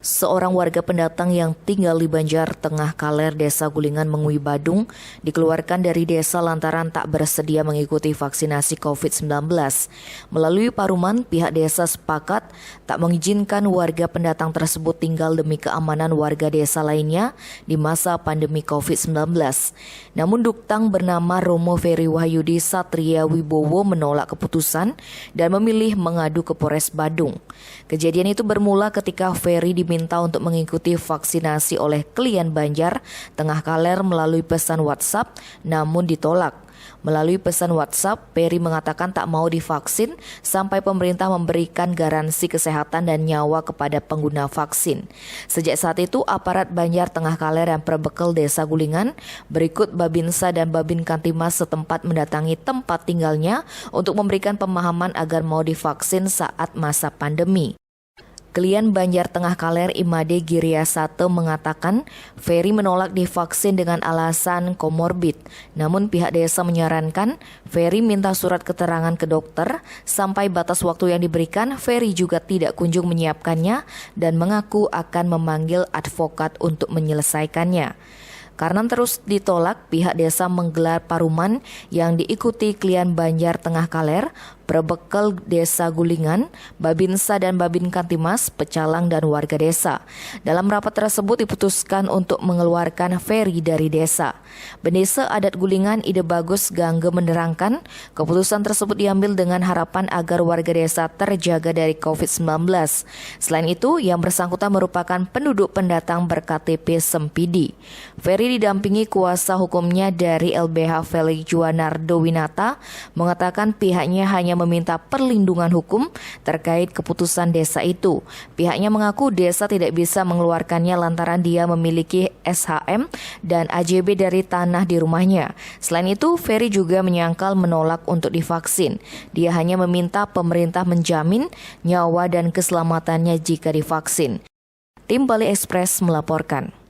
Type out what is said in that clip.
Seorang warga pendatang yang tinggal di Banjar Tengah Kaler, Desa Gulingan, Mengui, Badung, dikeluarkan dari desa lantaran tak bersedia mengikuti vaksinasi COVID-19. Melalui paruman, pihak desa sepakat tak mengizinkan warga pendatang tersebut tinggal demi keamanan warga desa lainnya di masa pandemi COVID-19. Namun Duktang bernama Romo Ferry Wahyudi Satria Wibowo menolak keputusan dan memilih mengadu ke Polres Badung. Kejadian itu bermula ketika Ferry diminta untuk mengikuti vaksinasi oleh klien Banjar Tengah Kaler melalui pesan WhatsApp, namun ditolak. Melalui pesan WhatsApp, Ferry mengatakan tak mau divaksin sampai pemerintah memberikan garansi kesehatan dan nyawa kepada pengguna vaksin. Sejak saat itu, aparat Banjar Tengah Kaler yang berbekal Desa Gulingan berikut Babinsa dan Babin Kantimas setempat mendatangi tempat tinggalnya untuk memberikan pemahaman agar mau divaksin saat masa pandemi. Klien Banjar Tengah Kaler Imade Giriasate mengatakan Ferry menolak divaksin dengan alasan komorbid. Namun pihak desa menyarankan Ferry minta surat keterangan ke dokter. Sampai batas waktu yang diberikan, Ferry juga tidak kunjung menyiapkannya dan mengaku akan memanggil advokat untuk menyelesaikannya. Karena terus ditolak, pihak desa menggelar paruman yang diikuti klien Banjar Tengah Kaler, berbekal Desa Gulingan, Babinsa dan Babin Kantimas, pecalang dan warga desa. Dalam rapat tersebut diputuskan untuk mengeluarkan Ferry dari desa. Pendeta adat Gulingan Ide Bagus Gangge menerangkan, keputusan tersebut diambil dengan harapan agar warga desa terjaga dari COVID-19. Selain itu, yang bersangkutan merupakan penduduk pendatang berKTP Sempidi. Ferry didampingi kuasa hukumnya dari LBH Felix Juanardo Winata mengatakan pihaknya hanya meminta perlindungan hukum terkait keputusan desa itu. Pihaknya mengaku desa tidak bisa mengeluarkannya lantaran dia memiliki SHM dan AJB dari tanah di rumahnya. Selain itu, Ferry juga menyangkal menolak untuk divaksin. Dia hanya meminta pemerintah menjamin nyawa dan keselamatannya jika divaksin. Tim Bali Express melaporkan.